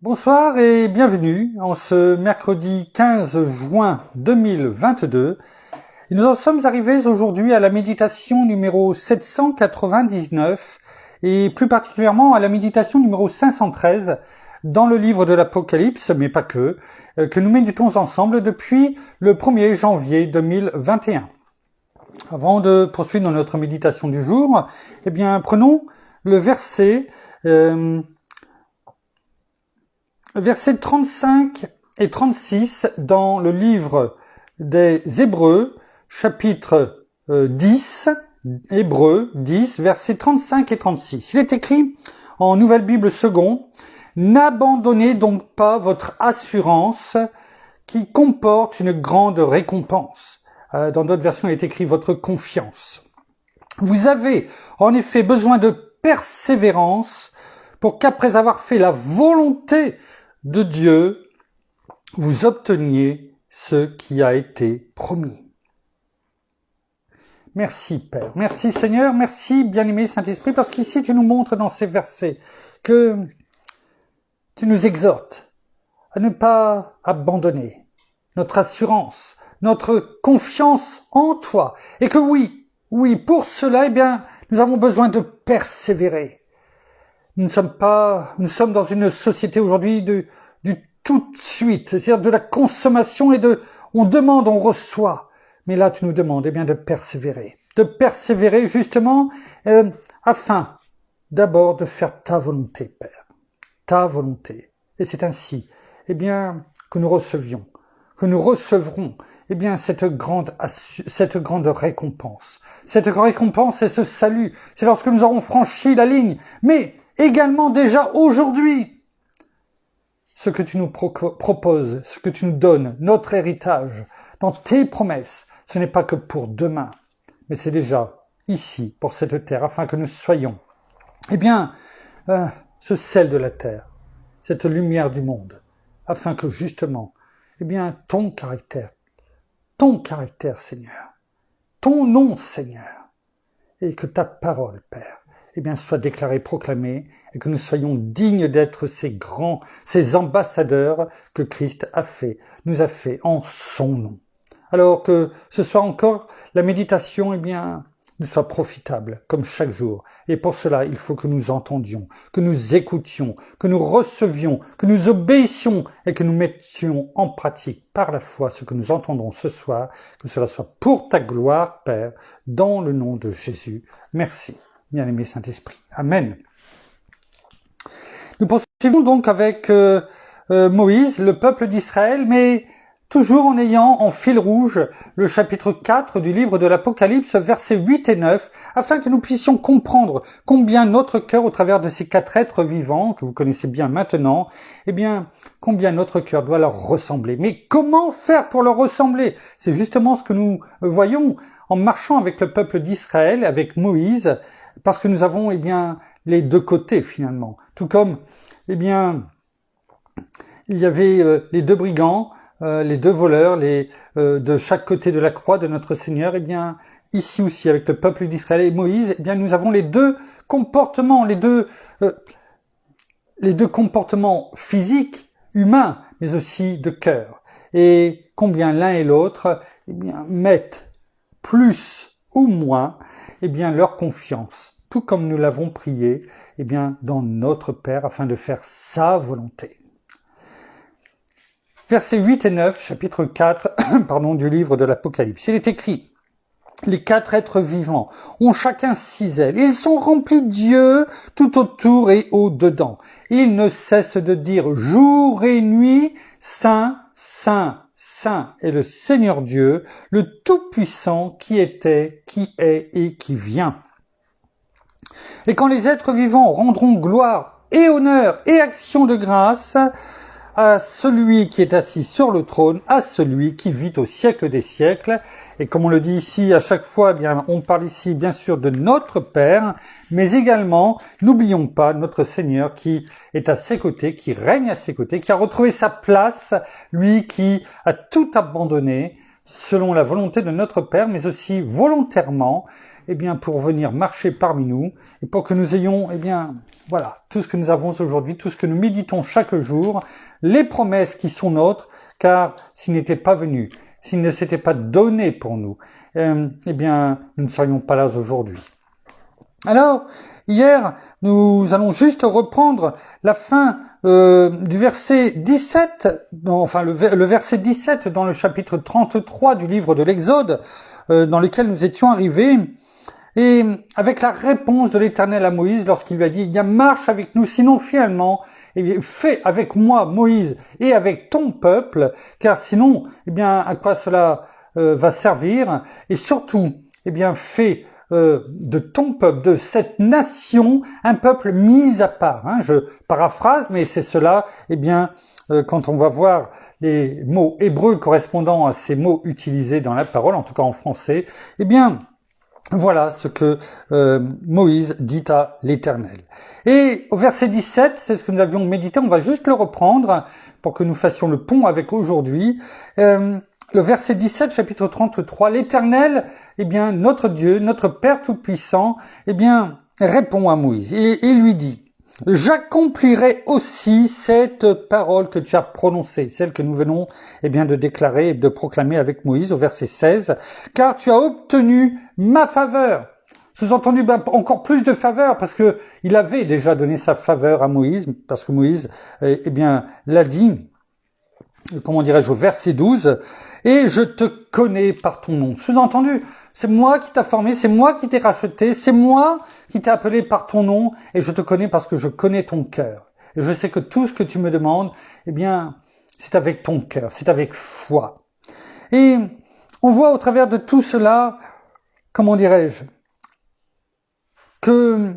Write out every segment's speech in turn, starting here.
Bonsoir et bienvenue en ce mercredi 15 juin 2022. Et nous en sommes arrivés aujourd'hui à la méditation numéro 799 et plus particulièrement à la méditation numéro 513 dans le livre de l'Apocalypse, mais pas que nous méditons ensemble depuis le 1er janvier 2021. Avant de poursuivre dans notre méditation du jour, prenons le verset 35 et 36 dans le livre des Hébreux, chapitre 10, Hébreux 10, versets 35 et 36. Il est écrit en Nouvelle Bible Second, « N'abandonnez donc pas votre assurance qui comporte une grande récompense. » Dans d'autres versions, il est écrit « votre confiance. » Vous avez en effet besoin de persévérance pour qu'après avoir fait la volonté de Dieu, vous obteniez ce qui a été promis. Merci Père, merci Seigneur, merci bien-aimé Saint-Esprit, parce qu'ici tu nous montres dans ces versets que tu nous exhortes à ne pas abandonner notre assurance, notre confiance en toi, et que oui, pour cela, nous avons besoin de persévérer. Nous sommes dans une société aujourd'hui du tout de suite, c'est-à-dire de la consommation on demande, on reçoit. Mais là, tu nous demandes, de persévérer justement, afin d'abord de faire ta volonté, Père. Ta volonté. Et c'est ainsi, que nous recevrons, cette grande récompense. Cette récompense, c'est ce salut. C'est lorsque nous aurons franchi la ligne. Mais également déjà aujourd'hui, ce que tu nous proposes, ce que tu nous donnes, notre héritage, dans tes promesses, ce n'est pas que pour demain, mais c'est déjà ici, pour cette terre, afin que nous soyons, ce sel de la terre, cette lumière du monde, afin que justement, ton caractère, Seigneur, ton nom, Seigneur, et que ta parole, Père, soit déclarée, proclamée, et que nous soyons dignes d'être ces ambassadeurs que Christ nous a fait en son nom. Alors que ce soit encore la méditation, nous soit profitable, comme chaque jour. Et pour cela, il faut que nous entendions, que nous écoutions, que nous recevions, que nous obéissions et que nous mettions en pratique par la foi ce que nous entendons ce soir, que cela soit pour ta gloire, Père, dans le nom de Jésus. Merci, bien-aimé Saint-Esprit. Amen. Nous poursuivons donc avec Moïse, le peuple d'Israël, mais toujours en ayant en fil rouge le chapitre 4 du livre de l'Apocalypse, versets 8 et 9, afin que nous puissions comprendre combien notre cœur, au travers de ces 4 êtres vivants, que vous connaissez bien maintenant, combien notre cœur doit leur ressembler. Mais comment faire pour leur ressembler? C'est justement ce que nous voyons en marchant avec le peuple d'Israël, avec Moïse, parce que nous avons, les deux côtés finalement. Tout comme, il y avait les deux brigands, les deux voleurs, de chaque côté de la croix de notre Seigneur, ici aussi, avec le peuple d'Israël et Moïse, nous avons les deux comportements, les deux comportements physiques, humains, mais aussi de cœur. Et combien l'un et l'autre, mettent plus ou moins, leur confiance, tout comme nous l'avons prié, dans notre Père, afin de faire sa volonté. Versets 8 et 9, chapitre 4, du livre de l'Apocalypse. Il est écrit, « Les 4 êtres vivants ont chacun 6 ailes, et ils sont remplis d'yeux tout autour et au-dedans. Ils ne cessent de dire jour et nuit, Saint, Saint, Saint est le Seigneur Dieu, le Tout-Puissant qui était, qui est et qui vient. » Et quand les êtres vivants rendront gloire et honneur et action de grâce à celui qui est assis sur le trône, à celui qui vit au siècle des siècles. Et comme on le dit ici à chaque fois, on parle ici bien sûr de notre Père, mais également, n'oublions pas notre Seigneur qui est à ses côtés, qui règne à ses côtés, qui a retrouvé sa place, lui qui a tout abandonné, selon la volonté de notre Père, mais aussi volontairement, eh bien, pour venir marcher parmi nous et pour que nous ayons, eh bien, voilà, tout ce que nous avons aujourd'hui, tout ce que nous méditons chaque jour, les promesses qui sont nôtres, car s'il n'était pas venu, s'il ne s'était pas donné pour nous, eh bien, nous ne serions pas là aujourd'hui. Alors, hier, nous allons juste reprendre la fin du verset 17, enfin le verset 17 dans le chapitre 33 du livre de l'Exode, dans lequel nous étions arrivés, et avec la réponse de l'Éternel à Moïse lorsqu'il lui a dit, eh bien, marche avec nous, sinon finalement, eh bien, fais avec moi, Moïse, et avec ton peuple, car sinon, eh bien, à quoi cela va servir, et surtout, eh bien, fais de ton peuple, de cette nation, un peuple mis à part. Hein. Je paraphrase, mais c'est cela, eh bien, quand on va voir les mots hébreux correspondant à ces mots utilisés dans la parole, en tout cas en français, eh bien, voilà ce que Moïse dit à l'Éternel. Et au verset 17, c'est ce que nous avions médité, on va juste le reprendre pour que nous fassions le pont avec aujourd'hui. Le verset 17, chapitre 33, l'Éternel, eh bien, notre Dieu, notre Père Tout-Puissant, eh bien, répond à Moïse et lui dit, « J'accomplirai aussi cette parole que tu as prononcée, celle que nous venons, eh bien, de déclarer et de proclamer avec Moïse au verset 16, « Car tu as obtenu ma faveur. » Sous-entendu, ben, encore plus de faveur, parce que il avait déjà donné sa faveur à Moïse, parce que Moïse, eh bien, l'a dit, comment dirais-je, au verset 12, et je te connais par ton nom. Sous-entendu, c'est moi qui t'ai formé, c'est moi qui t'ai racheté, c'est moi qui t'ai appelé par ton nom, et je te connais parce que je connais ton cœur. Et je sais que tout ce que tu me demandes, eh bien, c'est avec ton cœur, c'est avec foi. Et on voit au travers de tout cela, comment dirais-je, que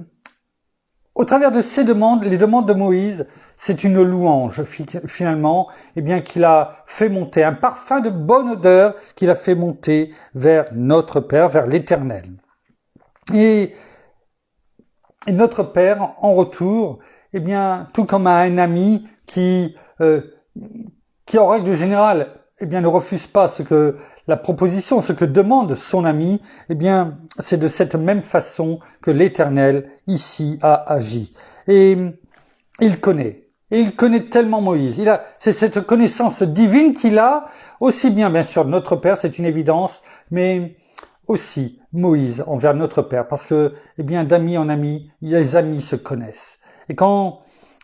au travers de ces demandes, les demandes de Moïse, c'est une louange finalement, eh bien qu'il a fait monter, un parfum de bonne odeur qu'il a fait monter vers notre Père, vers l'Éternel. Et notre Père, en retour, eh bien, tout comme à un ami qui en règle générale, eh bien, ne refuse pas ce que la proposition, ce que demande son ami, eh bien, c'est de cette même façon que l'Éternel ici a agi. Et il connaît. Et il connaît tellement Moïse. C'est cette connaissance divine qu'il a, aussi bien, bien sûr, notre Père, c'est une évidence, mais aussi Moïse envers notre Père, parce que, eh bien, d'ami en ami, les amis se connaissent. Et quand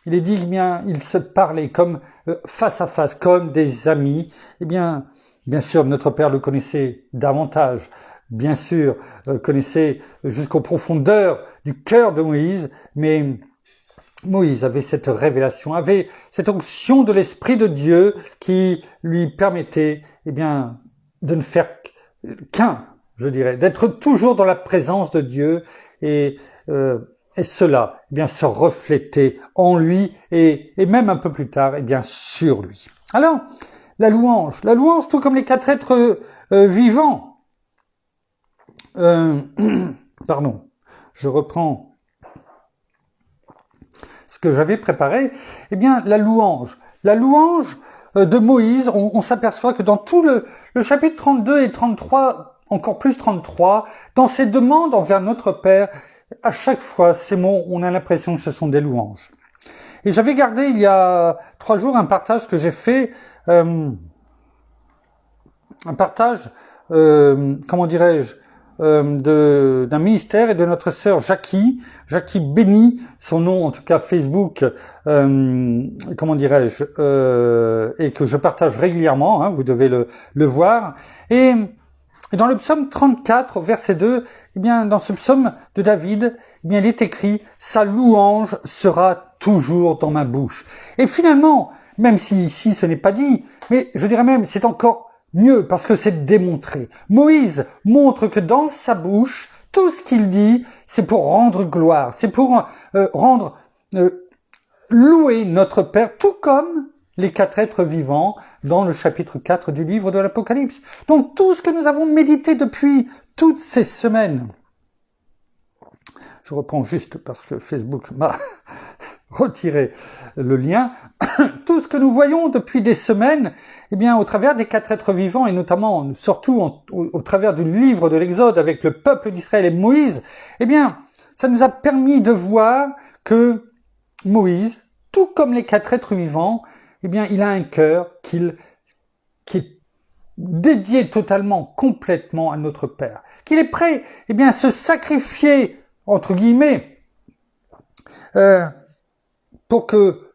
il est dit, eh bien, ils se parlaient comme face à face, comme des amis, eh bien sûr, notre Père le connaissait davantage, bien sûr, connaissait jusqu'aux profondeurs du cœur de Moïse, mais Moïse avait cette révélation, avait cette onction de l'Esprit de Dieu qui lui permettait, eh bien, de ne faire qu'un, je dirais, d'être toujours dans la présence de Dieu et cela, eh bien, se reflétait en lui et même un peu plus tard, eh bien, sur lui. Alors, la louange, tout comme les quatre êtres vivants. Pardon, je reprends ce que j'avais préparé. Eh bien, la louange de Moïse, on s'aperçoit que dans tout le chapitre 32 et 33, encore plus 33, dans ces demandes envers notre Père, à chaque fois, ces mots, on a l'impression que ce sont des louanges. Et j'avais gardé il y a 3 jours un partage que j'ai fait, comment dirais-je, d'un ministère et de notre sœur Jackie Béni, son nom en tout cas Facebook, comment dirais-je, et que je partage régulièrement, hein, vous devez le voir. Et dans le psaume 34, verset 2, eh bien, dans ce psaume de David, eh bien, il est écrit « Sa louange sera toujours dans ma bouche ». Et finalement, même si ici ce n'est pas dit, mais je dirais même c'est encore mieux parce que c'est démontré. Moïse montre que dans sa bouche, tout ce qu'il dit, c'est pour rendre gloire, c'est pour louer notre Père, tout comme les 4 êtres vivants dans le chapitre 4 du livre de l'Apocalypse. Donc tout ce que nous avons médité depuis toutes ces semaines. Je reprends juste parce que Facebook m'a retirer le lien. Tout ce que nous voyons depuis des semaines, eh bien, au travers des 4 êtres vivants, et notamment, surtout au travers du livre de l'Exode avec le peuple d'Israël et Moïse, eh bien, ça nous a permis de voir que Moïse, tout comme les 4 êtres vivants, eh bien, il a un cœur qui est dédié totalement, complètement à notre Père. Qu'il est prêt, eh bien, à se sacrifier, entre guillemets, pour que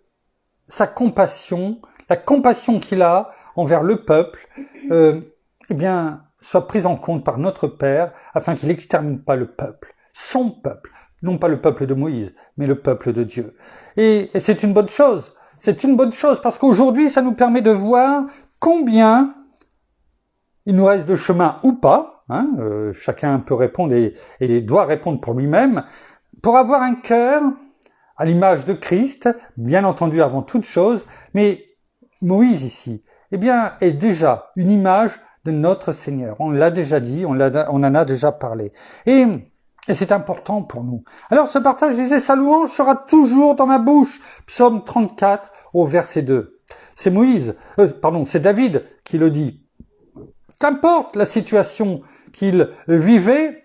sa compassion, la compassion qu'il a envers le peuple, eh bien, soit prise en compte par notre Père, afin qu'il n'extermine pas le peuple, son peuple, non pas le peuple de Moïse, mais le peuple de Dieu. Et c'est une bonne chose. C'est une bonne chose parce qu'aujourd'hui, ça nous permet de voir combien il nous reste de chemin ou pas. Chacun peut répondre et doit répondre pour lui-même, pour avoir un cœur à l'image de Christ, bien entendu avant toute chose, mais Moïse ici, eh bien, est déjà une image de notre Seigneur. On l'a déjà dit, on en a déjà parlé. Et c'est important pour nous. Alors ce partage disait, sa louange sera toujours dans ma bouche. Psaume 34 au verset 2. C'est c'est David qui le dit. Qu'importe la situation qu'il vivait,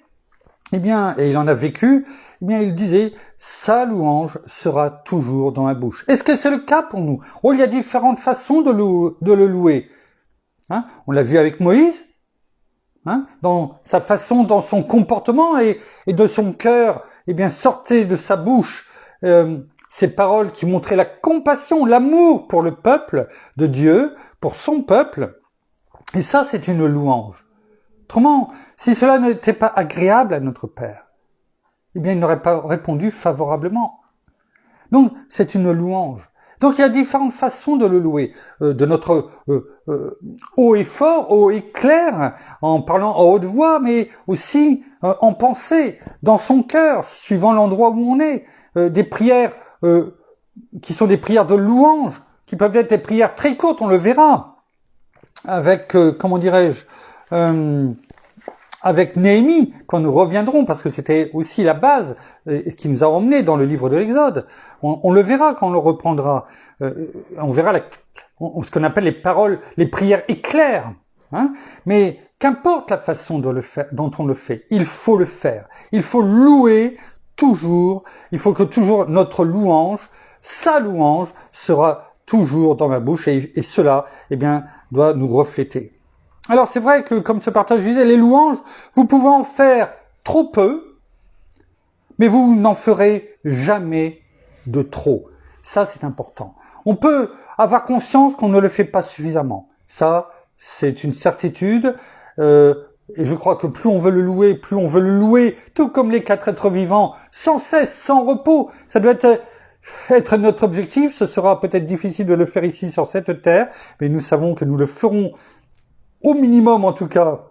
eh bien, et il en a vécu, eh bien, il disait, sa louange sera toujours dans ma bouche. Est-ce que c'est le cas pour nous? Il y a différentes façons de le louer. On l'a vu avec Moïse, dans sa façon, dans son comportement et de son cœur, eh bien, sortait de sa bouche ces paroles qui montraient la compassion, l'amour pour le peuple de Dieu, pour son peuple. Et ça, c'est une louange. Autrement, si cela n'était pas agréable à notre Père, eh bien, il n'aurait pas répondu favorablement. Donc, c'est une louange. Donc, il y a différentes façons de le louer. De notre haut et fort, haut et clair, en parlant en haute voix, mais aussi en pensée, dans son cœur, suivant l'endroit où on est. Des prières qui sont des prières de louange, qui peuvent être des prières très courtes, on le verra. Avec, avec Néhémie, quand nous reviendrons, parce que c'était aussi la base qui nous a emmenés dans le livre de l'Exode. On le verra quand on le reprendra. On verra ce qu'on appelle les paroles, les prières éclairs. Mais qu'importe la façon dont on le fait, il faut le faire. Il faut louer toujours. Il faut que toujours notre louange, sa louange, sera toujours dans ma bouche et cela, eh bien, doit nous refléter. Alors c'est vrai que, comme ce partage disait, les louanges, vous pouvez en faire trop peu, mais vous n'en ferez jamais de trop. Ça, c'est important. On peut avoir conscience qu'on ne le fait pas suffisamment. Ça, c'est une certitude. Et je crois que plus on veut le louer, tout comme les 4 êtres vivants, sans cesse, sans repos. Ça doit être notre objectif. Ce sera peut-être difficile de le faire ici sur cette terre, mais nous savons que nous le ferons au minimum en tout cas,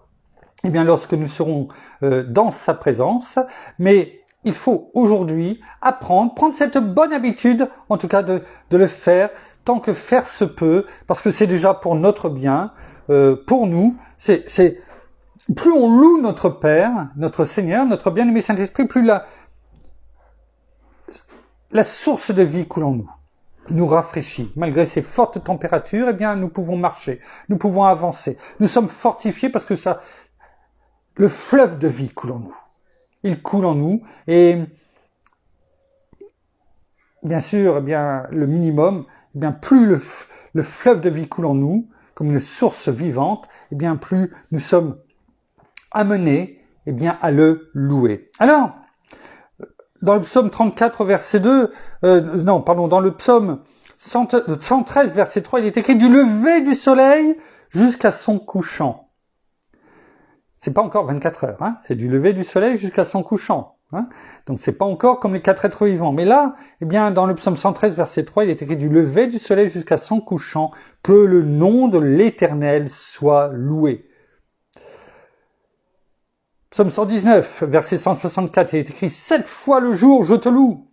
eh bien lorsque nous serons dans sa présence. Mais il faut aujourd'hui prendre cette bonne habitude, en tout cas de le faire tant que faire se peut, parce que c'est déjà pour notre bien, pour nous. C'est plus on loue notre Père, notre Seigneur, notre bien-aimé Saint-Esprit, plus la source de vie coule en nous. Nous rafraîchit. Malgré ces fortes températures, eh bien, nous pouvons marcher, nous pouvons avancer. Nous sommes fortifiés parce que le fleuve de vie coule en nous. Il coule en nous et, bien sûr, eh bien, le minimum, eh bien, plus le fleuve de vie coule en nous, comme une source vivante, eh bien, plus nous sommes amenés, eh bien, à le louer. Alors, dans le psaume 34, verset 2, dans le psaume 113, verset 3, il est écrit « Du lever du soleil jusqu'à son couchant ». C'est pas encore 24 heures, c'est du lever du soleil jusqu'à son couchant. Donc c'est pas encore comme les 4 êtres vivants. Mais là, eh bien, dans le psaume 113, verset 3, il est écrit « Du lever du soleil jusqu'à son couchant, que le nom de l'Éternel soit loué ». Psaume 119, verset 164, il est écrit « 7 fois le jour, je te loue ».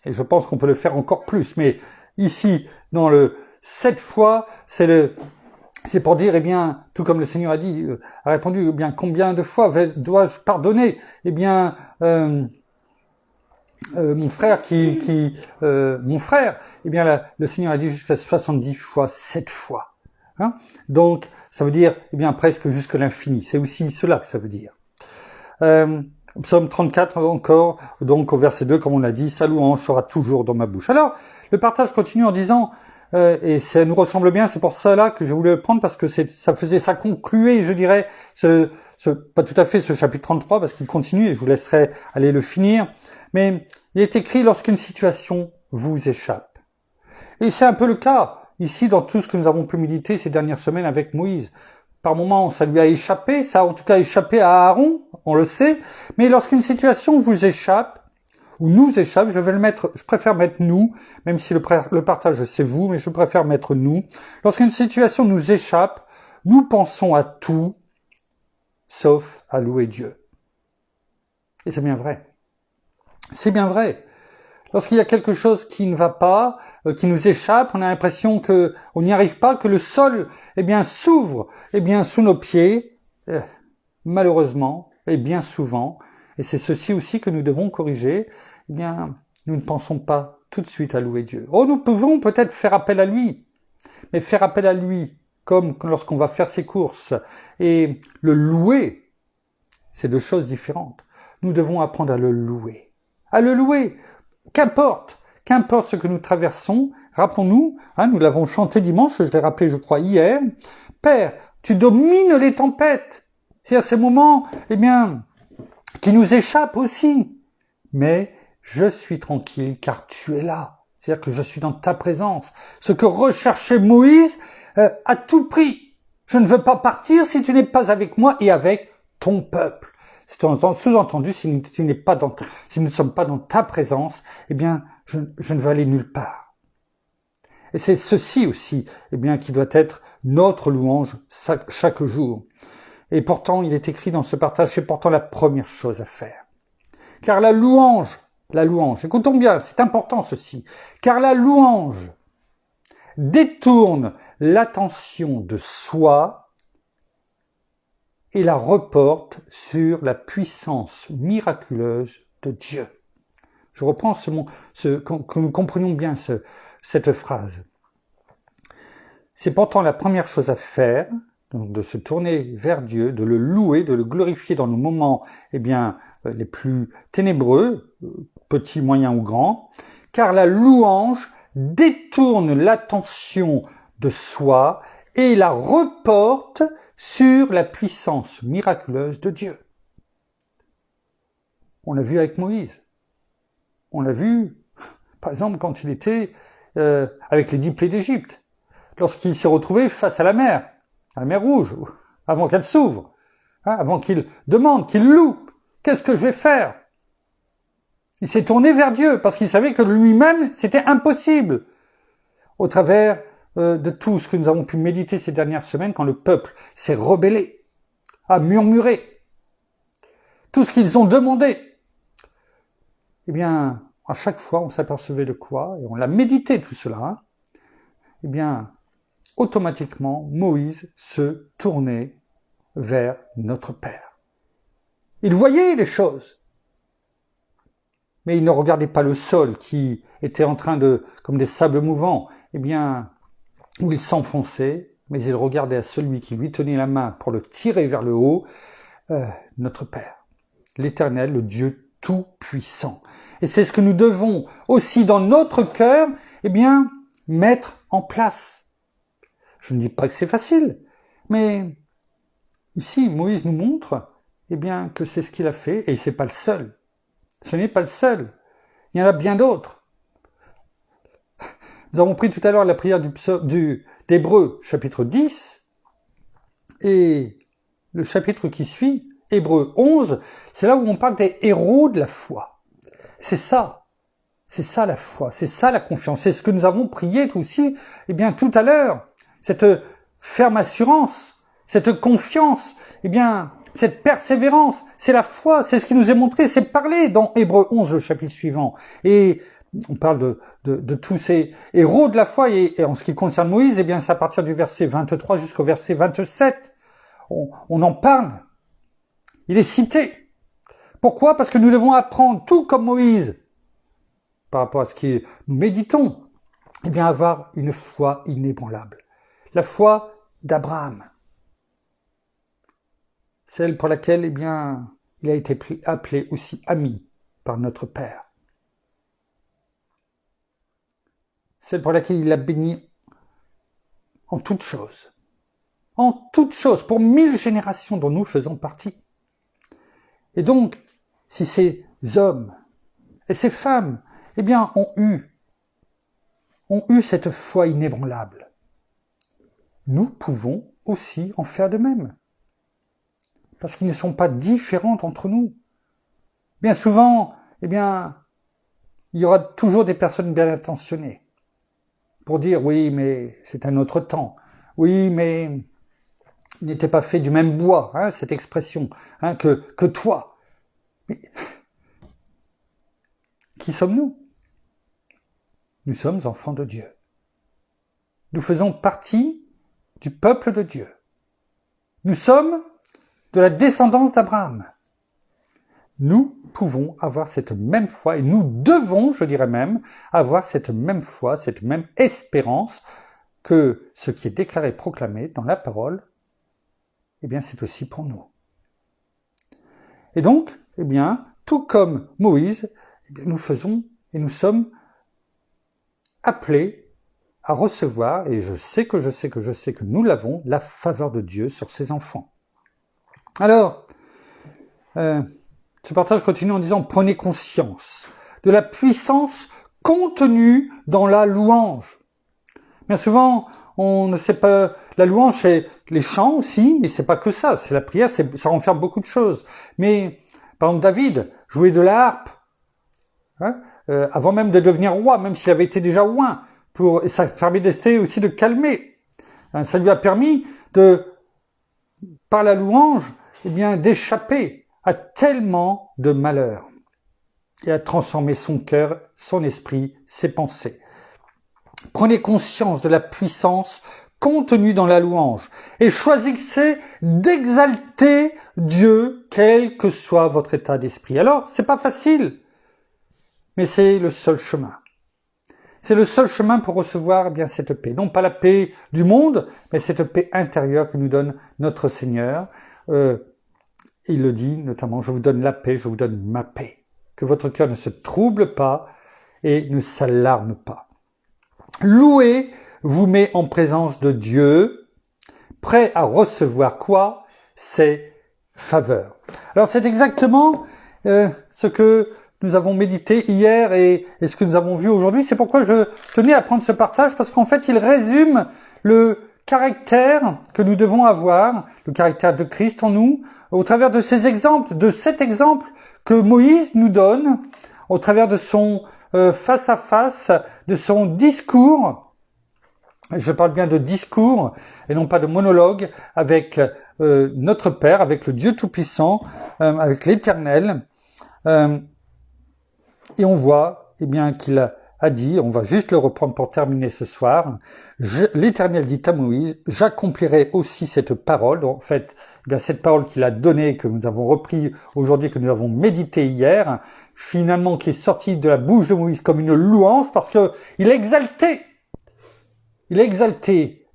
Et je pense qu'on peut le faire encore plus, mais ici, dans le 7 fois, c'est pour dire, eh bien, tout comme le Seigneur a répondu, eh bien, combien de fois dois-je pardonner? Eh bien, mon frère eh bien le Seigneur a dit jusqu'à 70 fois, 7 fois. Hein, donc, ça veut dire, eh bien, presque jusque l'infini. C'est aussi cela que ça veut dire. Psaume 34 encore, donc au verset 2, comme on l'a dit, sa louange sera toujours dans ma bouche. Alors, le partage continue en disant, et ça nous ressemble bien, c'est pour cela que je voulais le prendre, parce que ça concluait, je dirais, pas tout à fait ce chapitre 33, parce qu'il continue, et je vous laisserai aller le finir, mais il est écrit lorsqu'une situation vous échappe. Et c'est un peu le cas, ici, dans tout ce que nous avons pu méditer ces dernières semaines avec Moïse. Par moments, ça lui a échappé, ça a en tout cas échappé à Aaron, on le sait, mais lorsqu'une situation vous échappe, ou nous échappe, je préfère mettre nous, même si le partage c'est vous, mais je préfère mettre nous. Lorsqu'une situation nous échappe, nous pensons à tout, sauf à louer Dieu. Et c'est bien vrai. C'est bien vrai. Lorsqu'il y a quelque chose qui ne va pas, qui nous échappe, on a l'impression que on n'y arrive pas, que le sol, eh bien, s'ouvre, eh bien, sous nos pieds, malheureusement, et bien souvent, et c'est ceci aussi que nous devons corriger, eh bien, nous ne pensons pas tout de suite à louer Dieu. Oh, nous pouvons peut-être faire appel à lui, mais faire appel à lui, comme lorsqu'on va faire ses courses, et le louer, c'est deux choses différentes. Nous devons apprendre à le louer. À le louer. Qu'importe ce que nous traversons, rappelons-nous, nous l'avons chanté dimanche, je l'ai rappelé je crois hier, Père, tu domines les tempêtes. C'est-à-dire ces moments, eh bien, qui nous échappent aussi. Mais je suis tranquille car tu es là. C'est-à-dire que je suis dans ta présence. Ce que recherchait Moïse à tout prix. Je ne veux pas partir si tu n'es pas avec moi et avec ton peuple. C'est sous-entendu, si nous ne sommes pas dans ta présence, eh bien, je ne veux aller nulle part. Et c'est ceci aussi, eh bien, qui doit être notre louange chaque jour. Et pourtant, il est écrit dans ce partage, c'est pourtant la première chose à faire. Car la louange, écoutons bien, c'est important ceci, car la louange détourne l'attention de soi et la reporte sur la puissance miraculeuse de Dieu. Je reprends que nous comprenions bien cette phrase. C'est pourtant la première chose à faire, donc de se tourner vers Dieu, de le louer, de le glorifier dans nos moments, eh bien, les plus ténébreux, petits, moyens ou grands, car la louange détourne l'attention de soi et la reporte sur la puissance miraculeuse de Dieu. On l'a vu avec Moïse. On l'a vu, par exemple, quand il était avec les 10 plaies d'Égypte, lorsqu'il s'est retrouvé face à la mer Rouge, avant qu'elle s'ouvre, avant qu'il demande, qu'il loue, qu'est-ce que je vais faire? Il s'est tourné vers Dieu, parce qu'il savait que lui-même, c'était impossible. Au travers de tout ce que nous avons pu méditer ces dernières semaines, quand le peuple s'est rebellé, a murmuré, tout ce qu'ils ont demandé, eh bien, à chaque fois, on s'apercevait de quoi, et on l'a médité tout cela, eh bien, automatiquement, Moïse se tournait vers notre Père. Il voyait les choses, mais il ne regardait pas le sol qui était en train de, comme des sables mouvants, eh bien, où il s'enfonçait, mais il regardait à celui qui lui tenait la main pour le tirer vers le haut, notre Père, l'Éternel, le Dieu tout-puissant. Et c'est ce que nous devons aussi dans notre cœur, eh bien, mettre en place. Je ne dis pas que c'est facile, mais ici, Moïse nous montre, eh bien, que c'est ce qu'il a fait, et c'est pas le seul. Ce n'est pas le seul. Il y en a bien d'autres. Nous avons pris tout à l'heure la prière d'Hébreux, chapitre 10, et le chapitre qui suit, Hébreux 11, c'est là où on parle des héros de la foi. C'est ça la foi, c'est ça la confiance, c'est ce que nous avons prié aussi, eh bien, tout à l'heure, cette ferme assurance, cette confiance, eh bien, cette persévérance, c'est la foi, c'est ce qui nous est montré, c'est parlé dans Hébreux 11, le chapitre suivant. Et on parle de tous ces héros de la foi, et en ce qui concerne Moïse, eh bien, c'est à partir du verset 23 jusqu'au verset 27. On en parle. Il est cité. Pourquoi? Parce que nous devons apprendre, tout comme Moïse, par rapport à ce que nous méditons, eh bien avoir une foi inébranlable. La foi d'Abraham. Celle pour laquelle, eh bien, il a été appelé aussi ami par notre Père. Celle pour laquelle il a béni en toutes choses. En toutes choses, pour 1000 générations dont nous faisons partie. Et donc, si ces hommes et ces femmes, eh bien, ont eu cette foi inébranlable, nous pouvons aussi en faire de même. Parce qu'ils ne sont pas différents entre nous. Bien souvent, eh bien, il y aura toujours des personnes bien intentionnées pour dire, oui, mais c'est un autre temps. Oui, mais il n'était pas fait du même bois, hein, cette expression, hein, que toi. Mais qui sommes-nous? Nous sommes enfants de Dieu. Nous faisons partie du peuple de Dieu. Nous sommes de la descendance d'Abraham. Nous pouvons avoir cette même foi et nous devons, je dirais même, avoir cette même foi, cette même espérance que ce qui est déclaré, proclamé dans la parole, eh bien, c'est aussi pour nous. Et donc, eh bien, tout comme Moïse, eh bien, nous faisons et nous sommes appelés à recevoir, et je sais que nous l'avons, la faveur de Dieu sur ses enfants. Alors, ce partage continue en disant, prenez conscience de la puissance contenue dans la louange. Bien souvent, on ne sait pas, la louange c'est les chants aussi, mais c'est pas que ça, c'est la prière, ça renferme beaucoup de choses. Mais, par exemple, David jouait de la harpe, hein, avant même de devenir roi, même s'il avait été déjà oint, et ça permettait aussi de calmer. Hein, ça lui a permis par la louange, eh bien, d'échapper à tellement de malheurs et à transformer son cœur, son esprit, ses pensées. Prenez conscience de la puissance contenue dans la louange et choisissez d'exalter Dieu quel que soit votre état d'esprit. Alors, c'est pas facile, mais c'est le seul chemin. C'est le seul chemin pour recevoir eh bien cette paix. Non pas la paix du monde, mais cette paix intérieure que nous donne notre Seigneur. Il le dit notamment, je vous donne la paix, je vous donne ma paix. Que votre cœur ne se trouble pas et ne s'alarme pas. Louer vous met en présence de Dieu, prêt à recevoir quoi? Ses faveurs. Alors c'est exactement ce que nous avons médité hier et ce que nous avons vu aujourd'hui. C'est pourquoi je tenais à prendre ce partage, parce qu'en fait il résume le caractère que nous devons avoir, le caractère de Christ en nous, au travers de ces exemples, de cet exemple que Moïse nous donne, au travers de son face-à-face, de son discours. Je parle bien de discours et non pas de monologue avec notre Père, avec le Dieu Tout-Puissant, avec l'Éternel. Et on voit eh bien, qu'il a dit, on va juste le reprendre pour terminer ce soir, l'Éternel dit à Moïse, j'accomplirai aussi cette parole, en fait, eh bien, cette parole qu'il a donnée, que nous avons repris aujourd'hui, que nous avons médité hier, finalement qui est sortie de la bouche de Moïse comme une louange, parce que il a exalté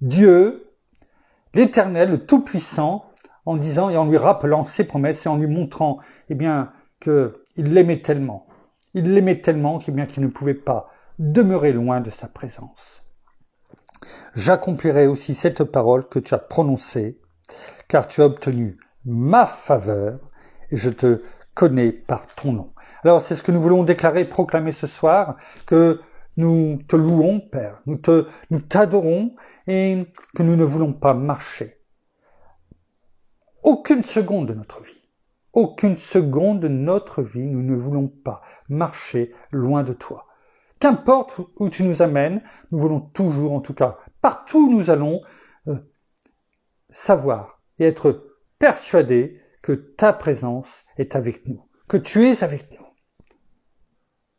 Dieu, l'Éternel, le Tout-Puissant, en disant et en lui rappelant ses promesses et en lui montrant eh bien, qu'il l'aimait tellement. Il l'aimait tellement qu'il ne pouvait pas demeurer loin de sa présence. J'accomplirai aussi cette parole que tu as prononcée, car tu as obtenu ma faveur et je te connais par ton nom. Alors c'est ce que nous voulons déclarer et proclamer ce soir, que nous te louons, Père, nous t'adorons et que nous ne voulons pas marcher aucune seconde de notre vie. Aucune seconde de notre vie, nous ne voulons pas marcher loin de toi. Qu'importe où tu nous amènes, nous voulons toujours, en tout cas, partout où nous allons, savoir et être persuadés que ta présence est avec nous, que tu es avec nous.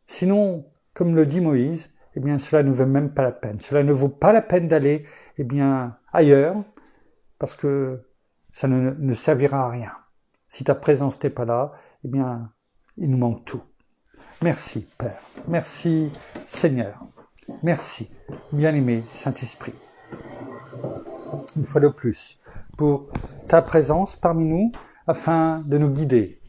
Sinon, comme le dit Moïse, eh bien, cela ne vaut même pas la peine. Cela ne vaut pas la peine d'aller, eh bien, ailleurs, parce que ça ne servira à rien. Si ta présence n'est pas là, eh bien, il nous manque tout. Merci, Père. Merci, Seigneur. Merci, bien-aimé Saint-Esprit. Une fois de plus, pour ta présence parmi nous, afin de nous guider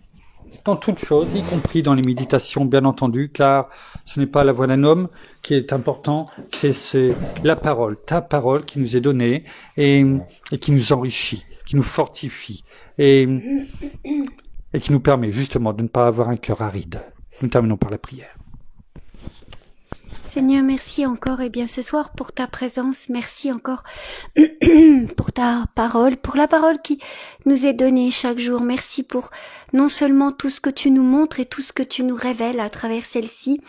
dans toutes choses, y compris dans les méditations, bien entendu, car ce n'est pas la voix d'un homme qui est important, c'est la parole, ta parole qui nous est donnée et qui nous enrichit, qui nous fortifie et qui nous permet justement de ne pas avoir un cœur aride. Nous terminons par la prière. Seigneur, merci encore ce soir pour ta présence, merci encore pour ta parole, pour la parole qui nous est donnée chaque jour. Merci pour non seulement tout ce que tu nous montres et tout ce que tu nous révèles à travers celle-ci,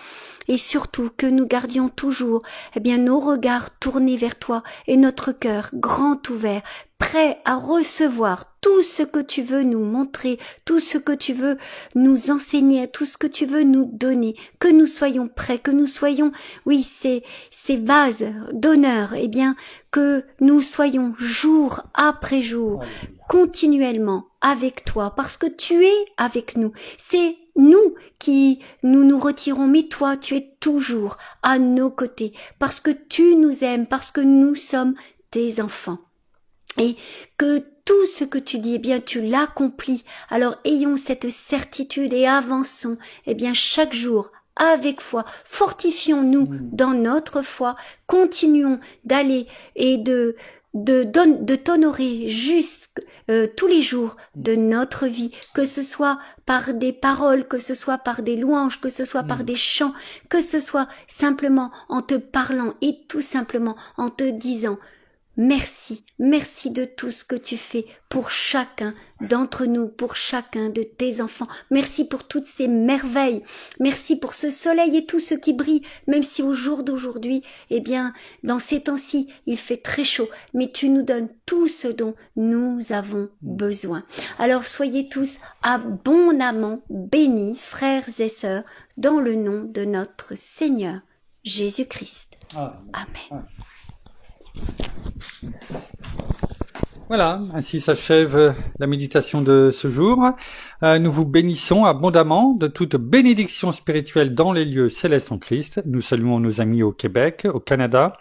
et surtout que nous gardions toujours nos regards tournés vers toi et notre cœur grand ouvert, prêt à recevoir tout ce que tu veux nous montrer, tout ce que tu veux nous enseigner, tout ce que tu veux nous donner, que nous soyons prêts, que nous soyons, oui, ces vases d'honneur, que nous soyons jour après jour, continuellement avec toi, parce que tu es avec nous. C'est nous qui nous retirons, mais toi, tu es toujours à nos côtés, parce que tu nous aimes, parce que nous sommes tes enfants. Et que tout ce que tu dis, tu l'accomplis. Alors ayons cette certitude et avançons, chaque jour avec foi. Fortifions-nous dans notre foi. Continuons d'aller et de t'honorer tous les jours de notre vie, que ce soit par des paroles, que ce soit par des louanges, que ce soit par des chants, que ce soit simplement en te parlant et tout simplement en te disant merci, merci de tout ce que tu fais pour chacun d'entre nous, pour chacun de tes enfants. Merci pour toutes ces merveilles. Merci pour ce soleil et tout ce qui brille, même si au jour d'aujourd'hui, dans ces temps-ci, il fait très chaud. Mais tu nous donnes tout ce dont nous avons besoin. Alors soyez tous abondamment bénis, frères et sœurs, dans le nom de notre Seigneur Jésus-Christ. Amen. Voilà, ainsi s'achève la méditation de ce jour. Nous vous bénissons abondamment de toute bénédiction spirituelle dans les lieux célestes en Christ. Nous saluons nos amis au Québec, au Canada,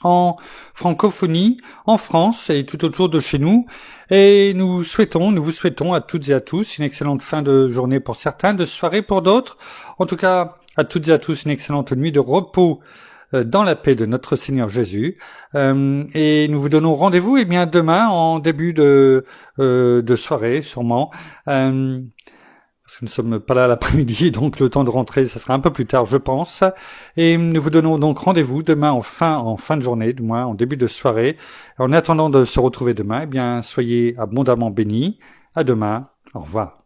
en francophonie, en France et tout autour de chez nous. Et nous vous souhaitons à toutes et à tous une excellente fin de journée pour certains, de soirée pour d'autres. En tout cas, à toutes et à tous une excellente nuit de repos dans la paix de notre Seigneur Jésus. Et nous vous donnons rendez-vous demain en début de soirée sûrement. Parce que nous sommes pas là l'après-midi, donc le temps de rentrer, ça sera un peu plus tard, je pense. Et nous vous donnons donc rendez-vous demain en fin de journée, du moins en début de soirée. En attendant de se retrouver demain, soyez abondamment bénis. À demain. Au revoir.